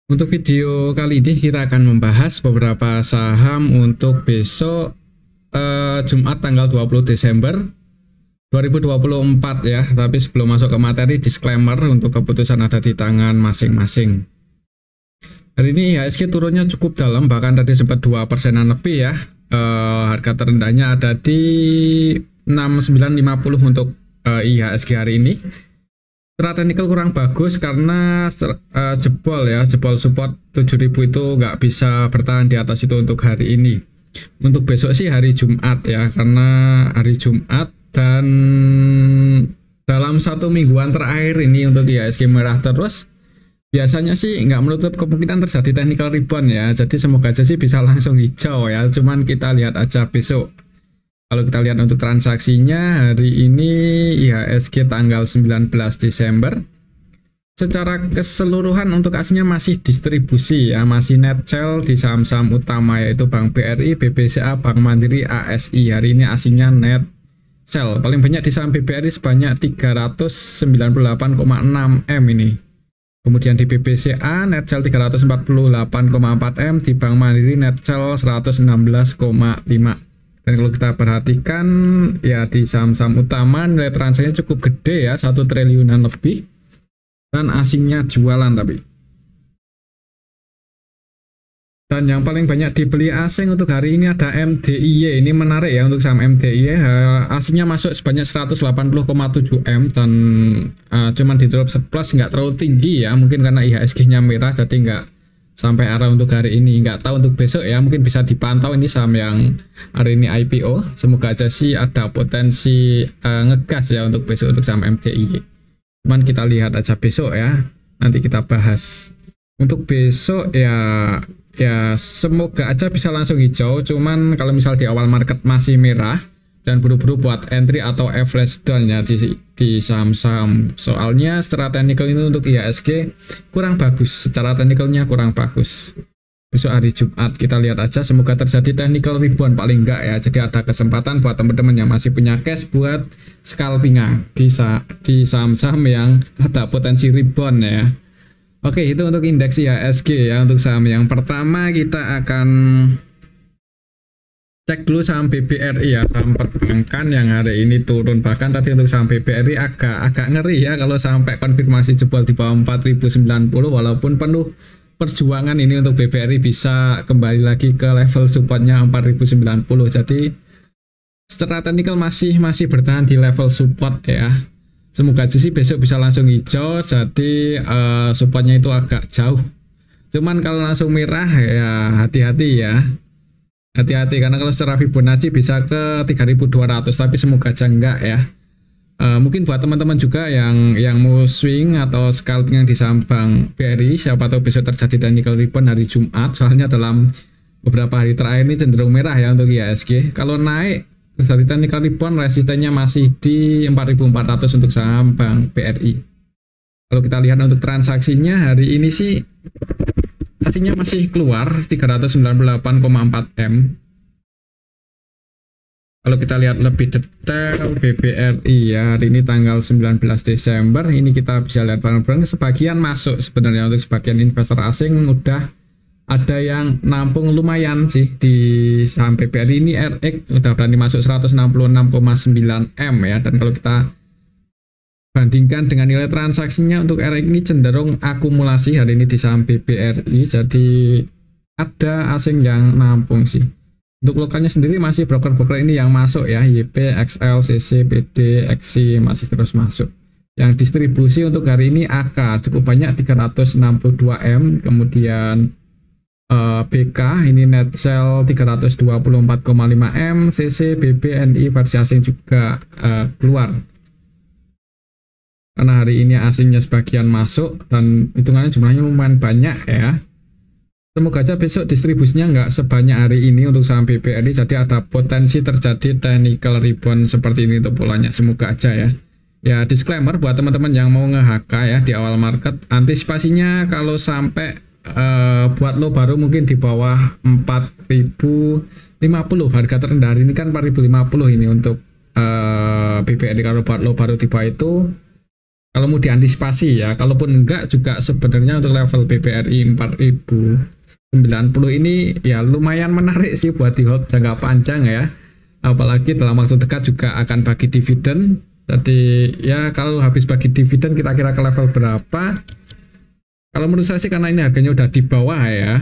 Untuk video kali ini kita akan membahas beberapa saham untuk besok Jumat tanggal 20 Desember 2024 ya. Tapi sebelum masuk ke materi, disclaimer untuk keputusan ada di tangan masing-masing. Hari ini IHSG turunnya cukup dalam, bahkan tadi sempat 2%-an lebih ya. Harga terendahnya ada di 6950 untuk IHSG hari ini. Secara teknikal kurang bagus karena jebol support 7000 itu nggak bisa bertahan di atas itu untuk hari ini. Untuk besok sih hari Jumat ya, karena hari Jumat dan dalam satu mingguan terakhir ini untuk IHSG merah terus, biasanya sih nggak menutup kemungkinan terjadi technical rebound ya. Jadi semoga aja sih bisa langsung hijau ya, cuman kita lihat aja besok. Kalau kita lihat untuk transaksinya hari ini IHSG tanggal 19 Desember. Secara keseluruhan untuk aslinya masih distribusi ya, masih net sell di saham-saham utama yaitu Bank BRI, BBCA, Bank Mandiri, ASI. Hari ini aslinya net sell. Paling banyak di saham BBRI sebanyak 398,6 M ini. Kemudian di BBCA net sell 348,4 M, di Bank Mandiri net sell 116,5. Dan kalau kita perhatikan ya di saham-saham utama nilai transaksinya cukup gede ya, 1 triliunan lebih, dan asingnya jualan tapi. Dan yang paling banyak dibeli asing untuk hari ini ada MDIY. Ini menarik ya untuk saham MDIY, asingnya masuk sebanyak 180,7 M dan cuman di drop surplus, nggak terlalu tinggi ya, mungkin karena IHSG-nya merah jadi nggak sampai arah untuk hari ini. Nggak tahu untuk besok ya, mungkin bisa dipantau ini saham yang hari ini IPO. Semoga aja sih ada potensi ngegas ya untuk besok untuk saham MDI. Cuman kita lihat aja besok ya, nanti kita bahas. Untuk besok ya semoga aja bisa langsung hijau. Cuman kalau misal di awal market masih merah, jangan buru-buru buat entry atau average down ya di saham-saham. Soalnya secara teknikal ini untuk IHSG kurang bagus, secara teknikalnya kurang bagus. Besok hari Jumat kita lihat aja, semoga terjadi technical rebound paling enggak ya. Jadi ada kesempatan buat teman-teman yang masih punya cash buat scalping di saham-saham yang ada potensi rebound ya. Oke, itu untuk indeks IHSG ya. Untuk saham yang pertama kita akan cek dulu saham BBRI ya, saham perbankan yang hari ini turun. Bahkan tadi untuk saham BBRI agak ngeri ya kalau sampai konfirmasi jebol di bawah 4090, walaupun penuh perjuangan ini untuk BBRI bisa kembali lagi ke level supportnya 4090. Jadi secara teknikal masih bertahan di level support ya. Semoga aja sih besok bisa langsung hijau, jadi supportnya itu agak jauh. Cuman kalau langsung merah ya hati-hati ya. Hati-hati karena kalau secara Fibonacci bisa ke 3200, tapi semoga aja enggak ya. Mungkin buat teman-teman juga yang mau swing atau scalping yang di saham Bank BRI, siapa tahu besok terjadi technical rebound hari Jumat. Soalnya dalam beberapa hari terakhir ini cenderung merah ya untuk IHSG. Kalau naik terjadi technical rebound, resistennya masih di 4400 untuk saham Bank BRI. Kalau kita lihat untuk transaksinya hari ini sih aslinya masih keluar 398,4 M. Kalau kita lihat lebih detail BBRI ya, hari ini tanggal 19 Desember, ini kita bisa lihat barang-barang sebagian masuk sebenarnya. Untuk sebagian investor asing udah ada yang nampung lumayan sih di saham BBRI ini. RX udah berani masuk 166,9 M ya. Dan kalau kita bandingkan dengan nilai transaksinya untuk RX ini cenderung akumulasi hari ini di saham BBRI, jadi ada asing yang nampung sih. Untuk lokalnya sendiri masih broker-broker ini yang masuk ya, YP, XL, CC, PD, XC masih terus masuk. Yang distribusi untuk hari ini AK cukup banyak 362 M, kemudian BK ini net sell 324,5 M, CC, BB, NI versi asing juga keluar. Karena hari ini asingnya sebagian masuk dan hitungannya jumlahnya lumayan banyak ya. Semoga aja besok distribusinya nggak sebanyak hari ini untuk saham BBRI, jadi ada potensi terjadi technical rebound seperti ini untuk polanya. Semoga aja ya. Ya disclaimer buat teman-teman yang mau nge-HK ya di awal market, antisipasinya kalau sampai buat lo baru mungkin di bawah 4050, harga terendah hari ini kan 4050 ini untuk BBRI. Kalau buat lo baru tiba itu Kalau mau diantisipasi ya, kalaupun enggak juga sebenarnya untuk level BBRI 4090 ini ya lumayan menarik sih buat di hold jangka panjang ya. Apalagi dalam waktu dekat juga akan bagi dividen. Jadi ya kalau habis bagi dividen kira-kira ke level berapa? Kalau menurut saya sih karena ini harganya udah di bawah ya.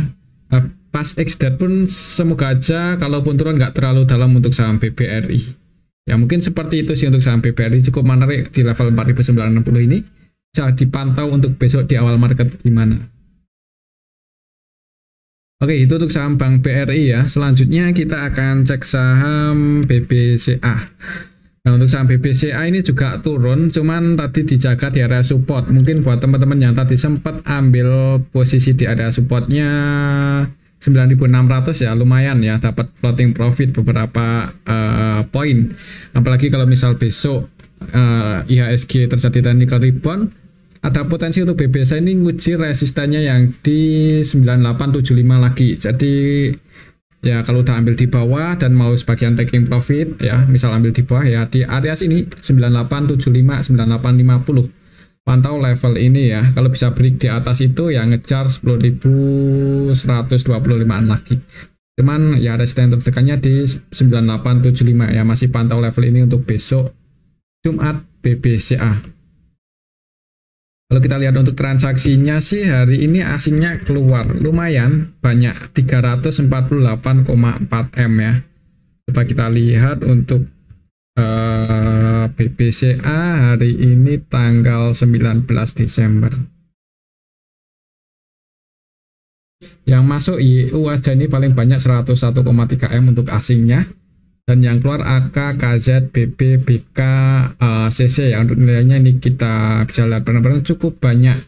Pas ex-date pun semoga aja kalaupun turun nggak terlalu dalam untuk saham BBRI. Ya mungkin seperti itu sih untuk saham BBRI, cukup menarik di level 4960 ini. Bisa dipantau untuk besok di awal market gimana. Oke, itu untuk saham Bank BRI ya. Selanjutnya kita akan cek saham BBCA. Nah, untuk saham BBCA ini juga turun, cuman tadi dijaga di area support. Mungkin buat teman-teman yang tadi sempat ambil posisi di area supportnya 9.600 ya lumayan ya, dapat floating profit beberapa poin. Apalagi kalau misal besok IHSG terjadi technical rebound, ada potensi untuk BBCA ini nguji resistannya yang di 9875 lagi. Jadi ya kalau udah ambil di bawah dan mau sebagian taking profit ya, misal ambil di bawah ya di area sini 9875 9850. Pantau level ini ya, kalau bisa break di atas itu ya ngejar 10.125an lagi. Cuman ya resisten tertekannya di 9875 ya, masih pantau level ini untuk besok Jumat BBCA. Kalau kita lihat untuk transaksinya sih hari ini asingnya keluar lumayan banyak 348,4 M ya. Coba kita lihat untuk BBCA hari ini tanggal 19 Desember. Yang masuk YU aja ini paling banyak 101,3 M untuk asingnya. Dan yang keluar AK, KZ, BB, BK, CC ya. Untuk nilainya ini kita bisa lihat bareng-bareng cukup banyak.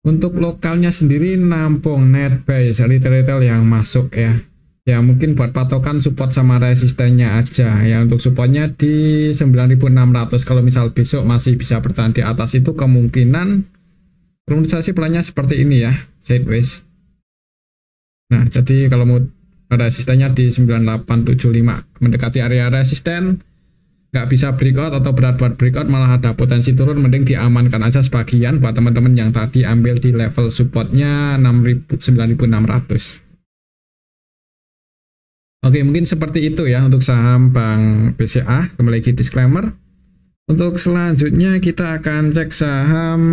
Untuk lokalnya sendiri nampung Netbase, retail-retail yang masuk ya. Ya mungkin buat patokan support sama resistennya aja ya. Untuk supportnya di 9.600. Kalau misal besok masih bisa bertahan di atas itu kemungkinan menurut saya sih pelannya seperti ini ya, sideways. Nah jadi kalau mau resistennya di 9875 mendekati area resisten, nggak bisa breakout atau berat buat breakout malah ada potensi turun, mending diamankan aja sebagian buat teman-teman yang tadi ambil di level supportnya 9600. Oke, mungkin seperti itu ya untuk saham Bank BCA. Kembali lagi disclaimer. Untuk selanjutnya kita akan cek saham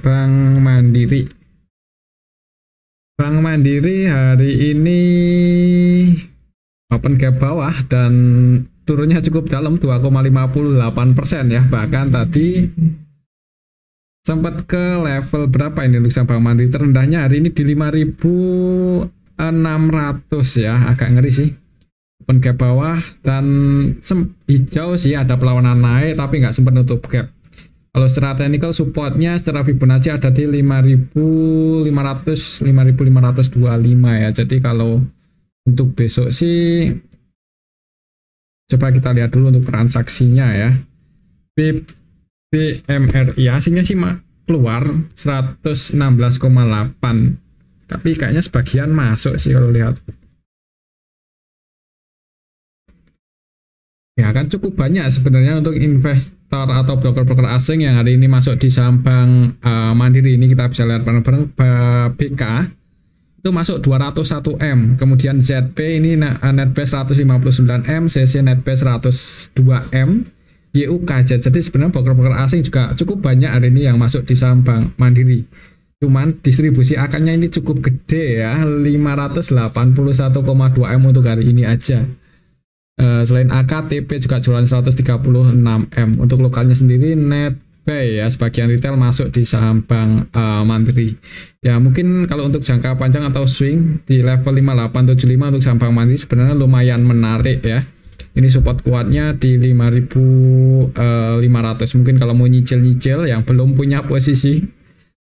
Bank Mandiri. Bank Mandiri hari ini open gap bawah dan turunnya cukup dalam 2,58% ya. Bahkan tadi sempat ke level berapa ini untuk saham Bank Mandiri, terendahnya hari ini di 5.600 ya, agak ngeri sih. Open gap bawah dan hijau sih, ada perlawanan naik tapi nggak sempat nutup gap. Kalau secara technical supportnya secara Fibonacci ada di 5.500 5.525 ya. Jadi kalau untuk besok sih coba kita lihat dulu untuk transaksinya ya. BMRI hasilnya sih keluar 116,8, tapi kayaknya sebagian masuk sih kalau lihat. Ya kan cukup banyak sebenarnya untuk investor atau broker-broker asing yang hari ini masuk di saham Bank Mandiri. Ini kita bisa lihat bareng-bareng. BK itu masuk 201 M, kemudian ZP ini netbase 159 M, CC netbase 102 M, YUKZ. Jadi sebenarnya broker-broker asing juga cukup banyak hari ini yang masuk di saham Bank Mandiri. Cuman distribusi akannya ini cukup gede ya, 581,2 M untuk hari ini aja. Selain AK, TP juga jualan 136 M. Untuk lokalnya sendiri NetBuy ya, sebagian retail masuk di saham Bank Mandiri. Ya mungkin kalau untuk jangka panjang atau swing di level 5875 untuk saham Bank Mandiri sebenarnya lumayan menarik ya. Ini support kuatnya di 5.500. Mungkin kalau mau nyicil-nyicil yang belum punya posisi.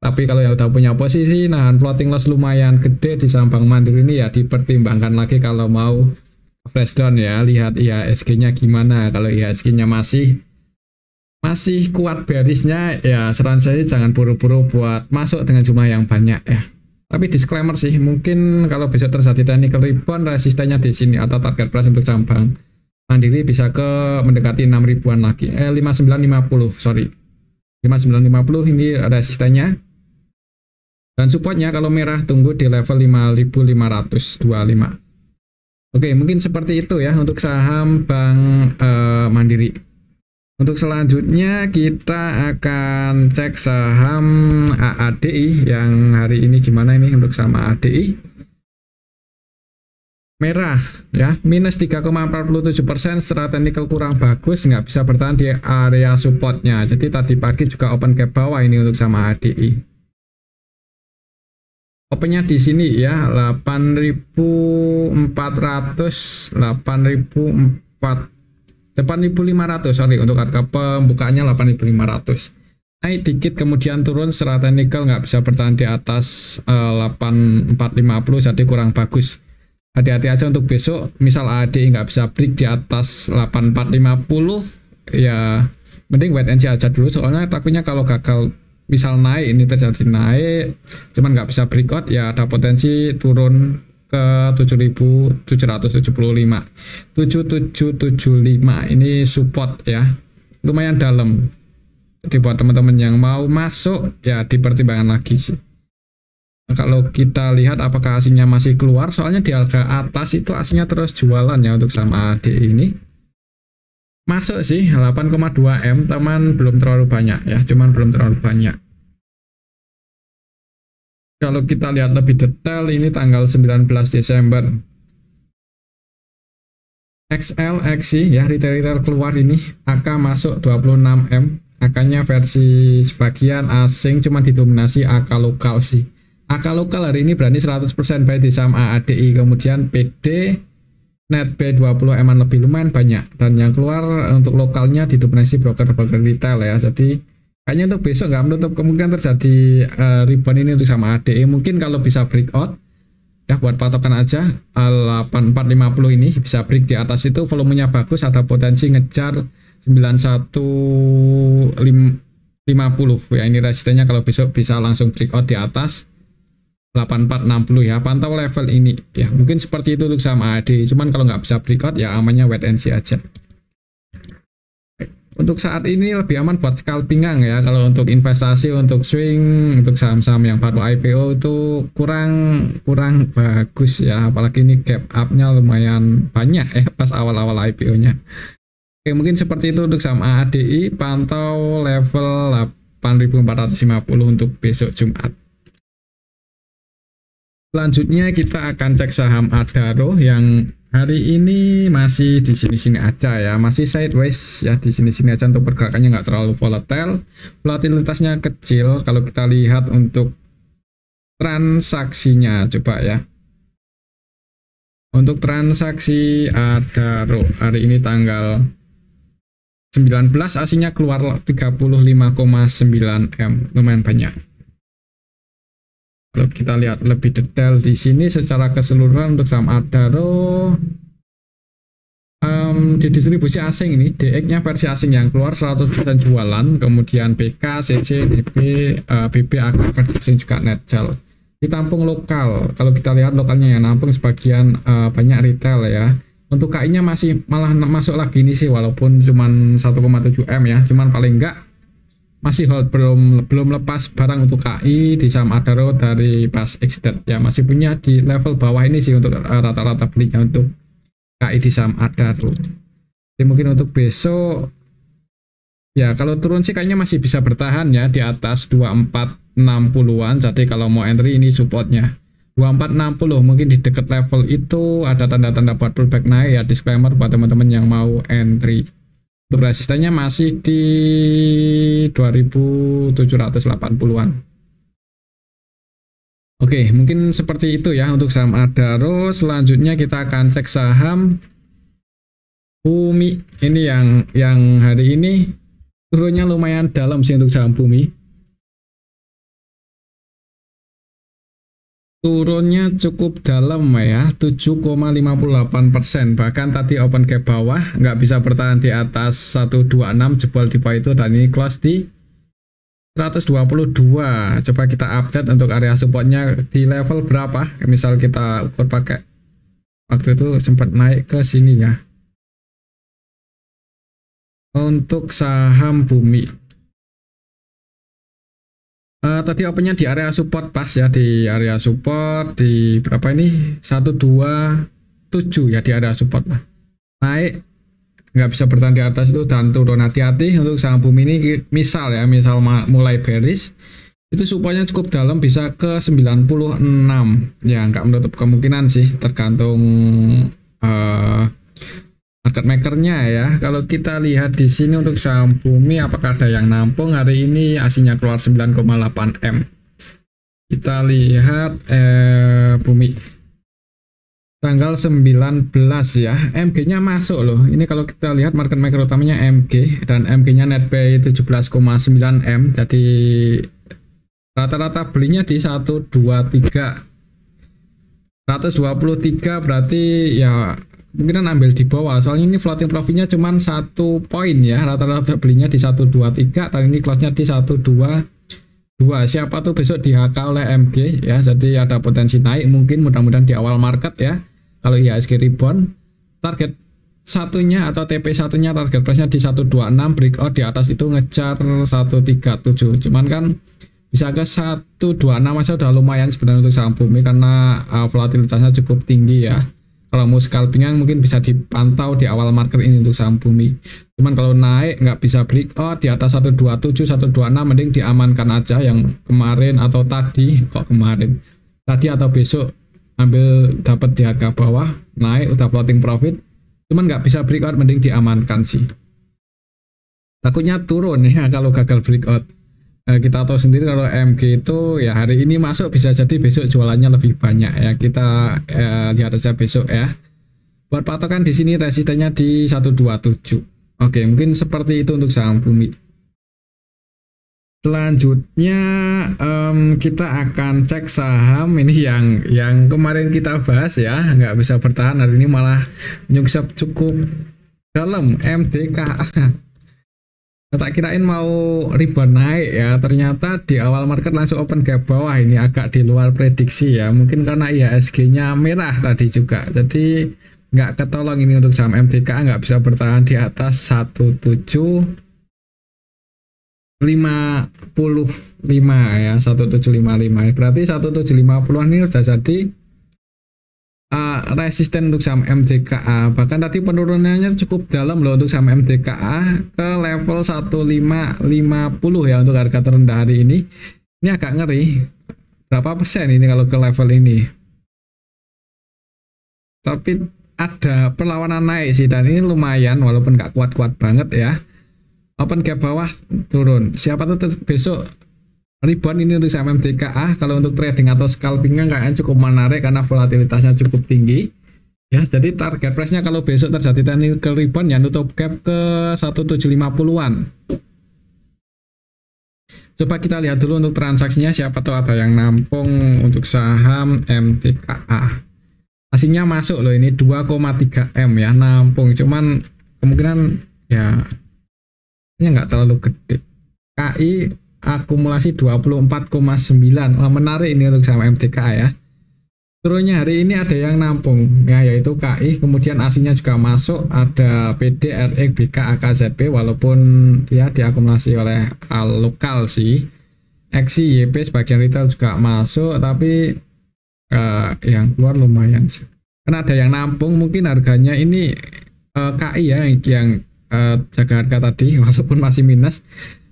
Tapi kalau yang udah punya posisi nahan floating loss lumayan gede di saham Bank Mandiri ini ya dipertimbangkan lagi kalau mau fresh down ya. Lihat IHSG-nya gimana. Kalau IHSG-nya masih kuat bearishnya ya, saran saya jangan buru-buru buat masuk dengan jumlah yang banyak ya. Tapi disclaimer sih, mungkin kalau besok terjadi technical rebound resistennya di sini atau target price untuk saham Bank Mandiri bisa ke mendekati 6 ribuan lagi. 5950 sorry. 5950 ini resistennya. Dan supportnya kalau merah tunggu di level 5525. Oke, mungkin seperti itu ya untuk saham Bank Mandiri. Untuk selanjutnya kita akan cek saham AADI yang hari ini gimana ini untuk saham AADI. Merah ya, minus 3,47%, secara teknikal kurang bagus, nggak bisa bertahan di area supportnya. Jadi tadi pagi juga open gap bawah ini untuk sama ADI. Opennya di sini ya 8.400, 8.500, sorry, untuk harga pembukaannya 8.500. Naik dikit kemudian turun, secara teknikal nggak bisa bertahan di atas 8450, jadi kurang bagus. Hati-hati aja untuk besok, misal ADI nggak bisa break di atas 8450 ya mending wait and see aja dulu, soalnya takutnya kalau gagal misal naik, ini terjadi naik cuman nggak bisa breakout ya ada potensi turun ke 7775 ini support ya, lumayan dalam. Jadi buat teman-teman yang mau masuk ya dipertimbangkan lagi sih. Kalau kita lihat apakah asingnya masih keluar, soalnya di harga atas itu asingnya terus jualan ya untuk saham ADI ini. Masuk sih 8,2 M, teman belum terlalu banyak ya, cuman belum terlalu banyak. Kalau kita lihat lebih detail ini tanggal 19 Desember. XL, XC ya, retail keluar ini, AK masuk 26 M, AK-nya versi sebagian asing, cuman didominasi AK lokal sih. AK lokal hari ini berani 100% buy di saham AADI, kemudian PD, net B20 eman lebih lumayan banyak, dan yang keluar untuk lokalnya didominasi broker-broker retail ya. Jadi kayaknya untuk besok nggak menutup kemungkinan terjadi rebound ini untuk saham AADI. Mungkin kalau bisa breakout ya buat patokan aja 8450 ini bisa break di atas itu, volumenya bagus, ada potensi ngejar 9150 ya, ini resistennya kalau besok bisa langsung breakout di atas 8460 ya, pantau level ini ya, mungkin seperti itu untuk saham AAD. Cuman kalau nggak bisa breakout ya amannya wait and see aja. Untuk saat ini lebih aman buat scalpingan ya. Kalau untuk investasi, untuk swing, untuk saham-saham yang baru IPO itu kurang bagus ya, apalagi ini gap up-nya lumayan banyak ya pas awal-awal IPO-nya. Oke, mungkin seperti itu untuk saham AADI, pantau level 8450 untuk besok Jumat. Selanjutnya kita akan cek saham Adaro yang hari ini masih di sini-sini aja ya, masih sideways ya, di sini-sini aja untuk pergerakannya, nggak terlalu volatile, volatilitasnya kecil. Kalau kita lihat untuk transaksinya coba ya, untuk transaksi Adaro hari ini tanggal 19 aslinya keluar 35,9 M, lumayan banyak. Kalau kita lihat lebih detail di sini secara keseluruhan untuk saham Adaro di distribusi asing ini, DX-nya versi asing yang keluar 100% jualan, kemudian BK, CC, DB, BB, AK versi asing juga netjal. Ditampung lokal, kalau kita lihat lokalnya yang nampung sebagian banyak retail ya. Untuk KI-nya masih malah masuk lagi ini sih, walaupun cuman 1,7 M ya, cuman paling enggak masih hold, belum lepas barang untuk KI di saham Adaro dari pas exit ya, masih punya di level bawah ini sih untuk rata-rata belinya untuk KI di saham Adaro. Jadi mungkin untuk besok ya kalau turun sih kayaknya masih bisa bertahan ya di atas 2460-an. Jadi kalau mau entry ini supportnya 2460, mungkin di dekat level itu ada tanda-tanda buat pullback naik ya, disclaimer buat teman-teman yang mau entry. Untuk resistennya masih di 2780-an. Oke, mungkin seperti itu ya untuk saham Adaro. Selanjutnya kita akan cek saham Bumi. Ini yang hari ini turunnya lumayan dalam sih untuk saham Bumi. Turunnya cukup dalam ya, 7,58%. Bahkan tadi open gap bawah, nggak bisa bertahan di atas 126, jebol di bawah itu, dan ini close di 122. Coba kita update untuk area supportnya di level berapa. Misal kita ukur pakai, waktu itu sempat naik ke sini ya. Untuk saham Bumi Tadi opennya di area support pas ya, di area support di berapa ini 127 ya, di area support lah. Naik nggak bisa bertahan di atas itu dan turun. Hati-hati untuk saham bumi ini, misal mulai bearish itu supportnya cukup dalam, bisa ke 96 ya, nggak menutup kemungkinan sih, tergantung market makernya ya. Kalau kita lihat di sini untuk saham bumi, apakah ada yang nampung hari ini? Aslinya keluar 9,8 M. Kita lihat bumi tanggal 19 ya, MG-nya masuk loh. Ini kalau kita lihat market maker utamanya MG, dan MG-nya net pay 17,9 M. Jadi rata-rata belinya di 123 berarti ya kemungkinan ambil di bawah, soalnya ini floating profitnya cuma 1 poin ya. Rata-rata belinya di 123, dan ini close-nya di 122. Siapa tuh besok di HK oleh MG ya, jadi ada potensi naik mungkin, mudah-mudahan di awal market ya. Kalau IHSG rebound, target satunya atau TP satunya, target price-nya di 126, breakout di atas itu ngejar 137. Cuman kan bisa ke 126 aja udah lumayan sebenarnya untuk saham bumi, karena volatilitasnya cukup tinggi ya. Kalau mau scalping mungkin bisa dipantau di awal market ini untuk saham bumi. Cuman kalau naik nggak bisa breakout di atas 127, 126, mending diamankan aja yang kemarin atau tadi, tadi atau besok ambil dapat di harga bawah, naik udah floating profit, cuman nggak bisa breakout, mending diamankan sih. Takutnya turun ya kalau gagal breakout. Kita tahu sendiri kalau MG itu ya hari ini masuk, bisa jadi besok jualannya lebih banyak ya. Kita lihat aja besok ya. Buat patokan di sini resistennya di 127. Oke, mungkin seperti itu untuk saham bumi. Selanjutnya kita akan cek saham ini yang kemarin kita bahas ya, nggak bisa bertahan hari ini, malah nyungsep cukup dalam, MDKA. Tak kirain mau rebound naik ya, ternyata di awal market langsung open gap bawah. Ini agak di luar prediksi ya, mungkin karena IHSG-nya merah tadi juga, jadi nggak ketolong ini untuk saham MDKA, nggak bisa bertahan di atas 1755 ya, 1755 berarti 1750-an ini udah jadi resisten untuk saham MDKA. Bahkan tadi penurunannya cukup dalam loh untuk saham MDKA ke level 1550 ya untuk harga terendah hari ini. Ini agak ngeri, berapa persen ini kalau ke level ini, tapi ada perlawanan naik sih, dan ini lumayan walaupun nggak kuat-kuat banget ya. Open gap bawah turun, siapa tuh besok rebound ini untuk saham MDKA. Kalau untuk trading atau scalpingnya kayaknya cukup menarik karena volatilitasnya cukup tinggi ya. Jadi target price-nya kalau besok terjadi technical rebound ya, nutup gap ke 1750-an. Coba kita lihat dulu untuk transaksinya, siapa tahu ada yang nampung untuk saham MDKA. Aslinya masuk loh, ini 2,3 M ya nampung, cuman kemungkinan ya ini nggak terlalu gede. KI akumulasi 24,9. Wah, menarik ini untuk saham MDKA ya. Turunnya hari ini ada yang nampung ya, yaitu KI, kemudian aslinya juga masuk, ada PD, RX, BK, AKZB, walaupun ya diakumulasi oleh lokal sih. XI, YP sebagian retail juga masuk, tapi yang keluar lumayan sih. Karena ada yang nampung, mungkin harganya ini KI ya yang jaga harga tadi walaupun masih minus.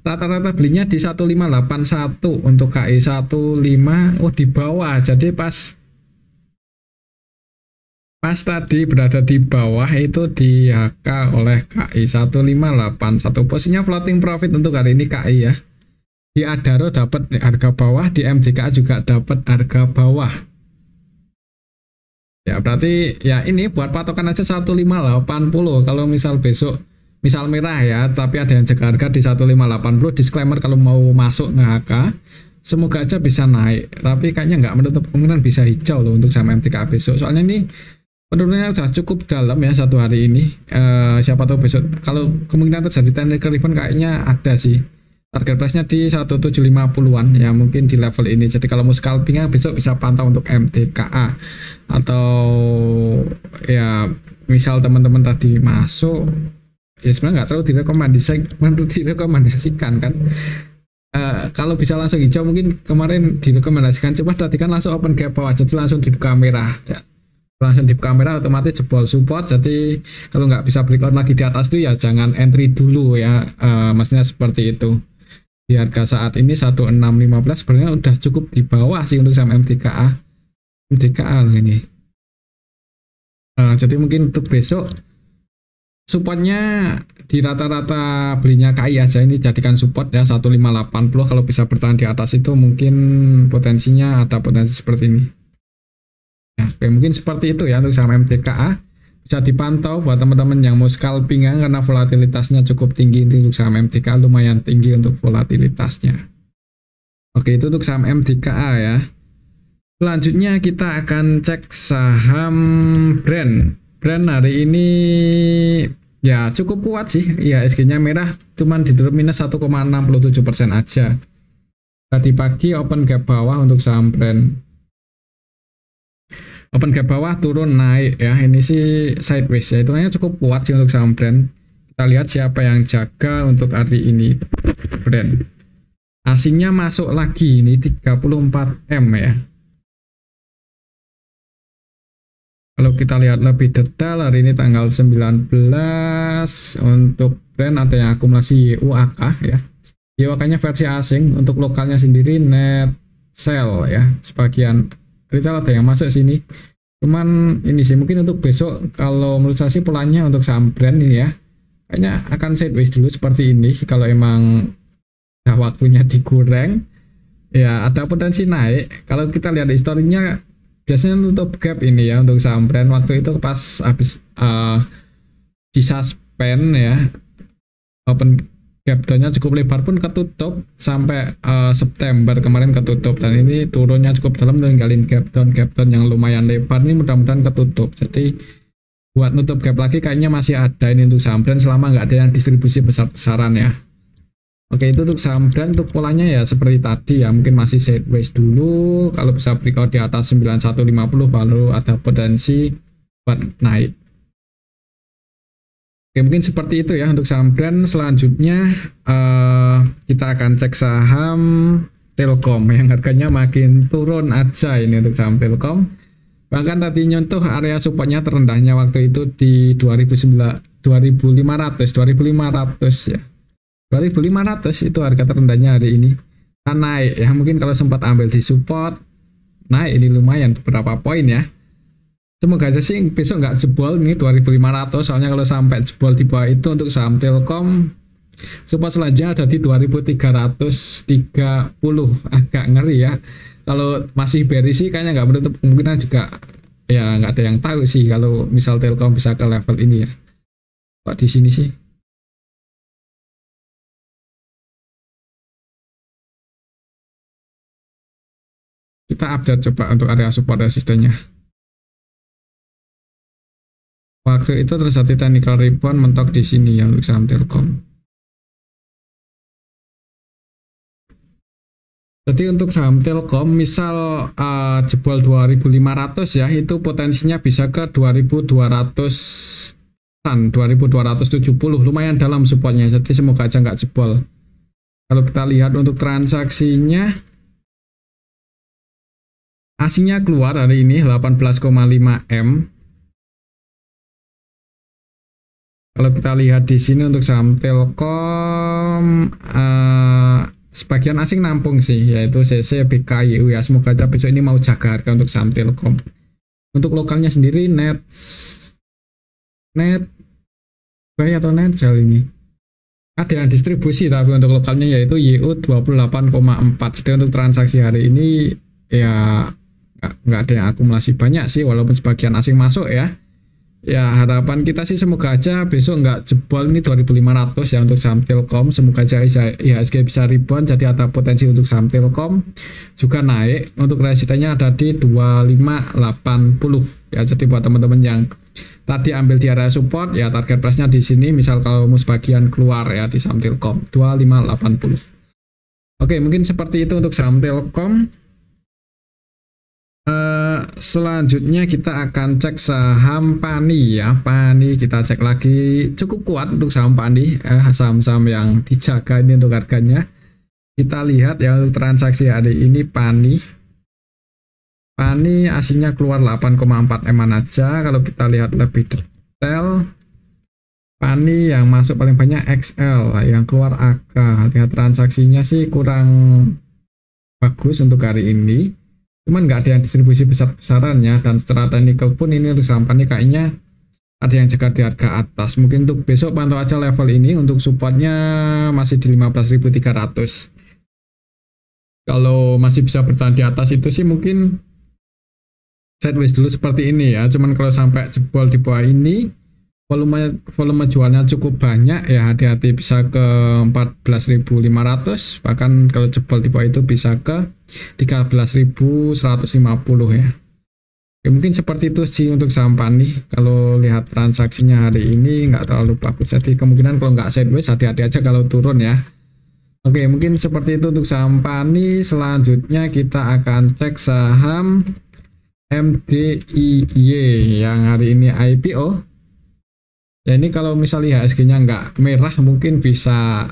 Rata-rata belinya di 1581 untuk KI 15, oh di bawah. Jadi pas tadi berada di bawah itu di HK oleh KI 1581. Posisinya floating profit untuk hari ini KI ya. Di Adaro dapat harga bawah, di MDKA juga dapat harga bawah. Ya berarti ya ini buat patokan aja 1580. Kalau misal besok misal merah ya, tapi ada yang jaga harga di 1580, disclaimer kalau mau masuk nge-HK semoga aja bisa naik, tapi kayaknya nggak menutup kemungkinan bisa hijau loh untuk saham MDKA besok. Soalnya ini penurunannya sudah cukup dalam ya satu hari ini. Siapa tahu besok kalau kemungkinan terjadi technical rebound kayaknya ada sih. Target price-nya di 1750-an ya, mungkin di level ini. Jadi kalau mau scalping besok bisa pantau untuk MDKA, atau ya misal teman-teman tadi masuk ya sebenarnya nggak terlalu direkomendasikan kan. Kalau bisa langsung hijau mungkin kemarin direkomendasikan, coba tadi kan langsung open gap bawah, jadi langsung dibuka merah ya. Langsung dibuka merah otomatis jebol support, jadi kalau nggak bisa breakout lagi di atas itu ya jangan entry dulu ya. Maksudnya seperti itu. Di harga saat ini 1615 sebenarnya udah cukup di bawah sih untuk saham MTKA loh ini. Jadi mungkin untuk besok supportnya di rata-rata belinya KI aja, ini jadikan support ya 1580. Kalau bisa bertahan di atas itu mungkin potensinya ada potensi seperti ini ya. Oke, mungkin seperti itu ya untuk saham MTKA. Bisa dipantau buat teman-teman yang mau scalpingan karena volatilitasnya cukup tinggi. Untuk saham MTKA lumayan tinggi untuk volatilitasnya. Oke, itu untuk saham MTKA ya. Selanjutnya kita akan cek saham brand hari ini ya cukup kuat sih. Ya, SG-nya merah, cuman ditutup minus 1,67% aja. Tadi pagi open gap bawah untuk saham brand. Open gap bawah turun naik ya. Ini sih sideways ya. Hitungannya cukup kuat sih untuk saham brand. Kita lihat siapa yang jaga untuk hari ini. Brand. Asingnya masuk lagi ini 34M ya. Kalau kita lihat lebih detail hari ini tanggal 19 untuk brand ada yang akumulasi YUAK ya. YUAK-nya versi asing, untuk lokalnya sendiri net sell ya. Sebagian retail ada yang masuk sini. Cuman ini sih mungkin untuk besok kalau menurut saya sih polanya untuk saham brand ini ya. Kayaknya akan sideways dulu seperti ini. Kalau emang waktunya digoreng ya ada potensi naik. Kalau kita lihat historinya biasanya tutup gap ini ya untuk saham brand waktu itu pas habis disuspend ya, open gap downnya cukup lebar pun ketutup sampai September kemarin ketutup, dan ini turunnya cukup dalam dan ninggalin gap down yang lumayan lebar. Ini mudah-mudahan ketutup, jadi buat nutup gap lagi kayaknya masih ada ini untuk saham brand selama nggak ada yang distribusi besar-besaran ya. Oke, itu untuk saham brand. Untuk polanya ya seperti tadi ya, mungkin masih sideways dulu. Kalau bisa breakout di atas 9150 baru ada potensi buat naik. Oke, mungkin seperti itu ya untuk saham brand. Selanjutnya kita akan cek saham Telkom yang harganya makin turun aja ini untuk saham Telkom. Bahkan tadi nyentuh area supportnya terendahnya waktu itu di 2500 ya. 2500 itu harga terendahnya hari ini. Kan naik ya, mungkin kalau sempat ambil di support naik ini lumayan beberapa poin ya. Semoga aja sih besok nggak jebol ini 2500, soalnya kalau sampai jebol di bawah itu untuk saham Telkom support selanjutnya ada di 2330. Agak ngeri ya. Kalau masih bearish sih kayaknya nggak menutup kemungkinan juga ya, nggak ada yang tahu sih kalau misal Telkom bisa ke level ini ya. Kok di sini sih? Kita update coba untuk area support resistennya. Waktu itu terjadi technical rebound mentok di sini ya untuk saham Telkom. Jadi untuk saham Telkom misal jebol 2500 ya, itu potensinya bisa ke 2200-an, 2270, lumayan dalam supportnya. Jadi semoga aja nggak jebol. Kalau kita lihat untuk transaksinya, asingnya keluar hari ini 18,5M. Kalau kita lihat di sini untuk saham Telkom, sebagian asing nampung sih, yaitu CC, BKYU ya. Semoga aja besok ini mau jaga harga untuk saham Telkom. Untuk lokalnya sendiri net buy atau net sell ini. Ada yang distribusi tapi untuk lokalnya yaitu YU 28,4. Jadi untuk transaksi hari ini ya nggak ada yang akumulasi banyak sih, walaupun sebagian asing masuk ya. Ya harapan kita sih semoga aja besok nggak jebol ini 2500 ya untuk saham Telkom. Semoga aja IHSG bisa rebound, jadi ada potensi untuk saham Telkom juga naik. Untuk resistennya ada di 2580 ya. Jadi buat teman-teman yang tadi ambil di area support ya, target price-nya di sini. Misal kalau mau sebagian keluar ya di saham Telkom 2580. Oke, mungkin seperti itu untuk saham Telkom. Selanjutnya kita akan cek saham Pani ya. Pani kita cek lagi, cukup kuat untuk saham Pani, saham-saham yang dijaga ini untuk harganya. Kita lihat ya untuk transaksi hari ini Pani aslinya keluar 8,4 eman aja. Kalau kita lihat lebih detail, Pani yang masuk paling banyak XL, yang keluar AK. Lihat transaksinya sih kurang bagus untuk hari ini. Cuman nggak ada yang distribusi besar-besarannya, dan secara teknikal pun ini untuk saham Pani kayaknya ada yang jaga di harga atas. Mungkin untuk besok pantau aja level ini. Untuk supportnya masih di 15.300. Kalau masih bisa bertahan di atas itu sih mungkin sideways dulu seperti ini ya. Cuman kalau sampai jebol di bawah ini, volume jualnya cukup banyak ya, hati-hati bisa ke 14.500, bahkan kalau jebol di bawah itu bisa ke 13.150 ya. Oke, mungkin seperti itu sih untuk saham Pani. Kalau lihat transaksinya hari ini nggak terlalu bagus, jadi kemungkinan kalau nggak sideways hati-hati aja kalau turun ya. Oke, mungkin seperti itu untuk saham Pani. Selanjutnya kita akan cek saham MDIY yang hari ini IPO. Ya, ini kalau misalnya IHSG-nya nggak merah mungkin bisa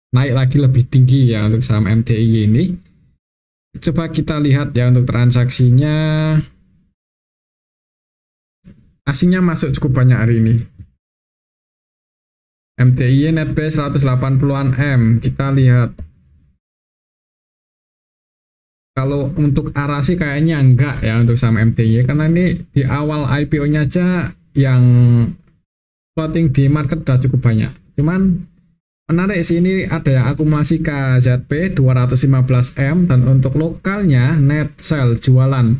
naik lagi lebih tinggi ya untuk saham MDIY ini. Coba kita lihat ya untuk transaksinya. Aslinya masuk cukup banyak hari ini. MDIY net B 180-an M. Kita lihat. Kalau untuk arah sih kayaknya enggak ya untuk saham MDIY, karena ini di awal IPO-nya aja yang floating di market udah cukup banyak. Cuman menarik sih, ini ada yang akumulasi KZP 215M, dan untuk lokalnya net sell jualan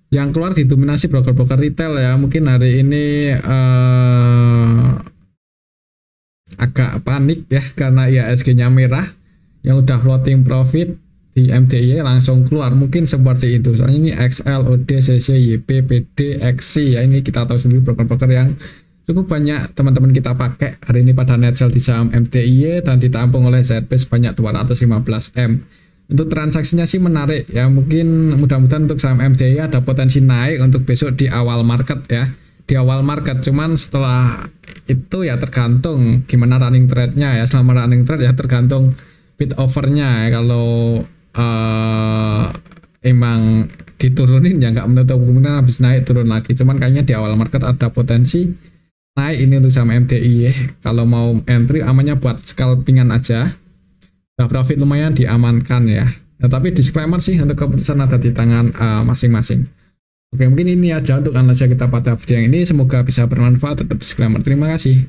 yang keluar didominasi broker-broker retail ya. Mungkin hari ini agak panik ya karena IHSG-nya merah, yang udah floating profit di MDIY langsung keluar, mungkin seperti itu. Soalnya ini XL, OD, CC, YP, PD, XC ya, ini kita tahu sendiri broker-broker yang cukup banyak teman-teman kita pakai hari ini pada net sell di saham MDIY, dan ditampung oleh ZP sebanyak 215M. Untuk transaksinya sih menarik ya, mungkin mudah-mudahan untuk saham MDIY ada potensi naik untuk besok di awal market ya, di awal market. Cuman setelah itu ya tergantung gimana running trade-nya ya. Selama running trade ya tergantung bid overnya ya. Kalau emang diturunin ya nggak menutup kemungkinan habis naik turun lagi. Cuman kayaknya di awal market ada potensi naik ini untuk saham MDIY. Kalau mau entry amannya buat scalpingan aja, nah, profit lumayan diamankan ya. Nah, tapi disclaimer sih untuk keputusan ada di tangan masing-masing. Oke, mungkin ini aja untuk analisa kita pada video yang ini. Semoga bisa bermanfaat. Tetap disclaimer. Terima kasih.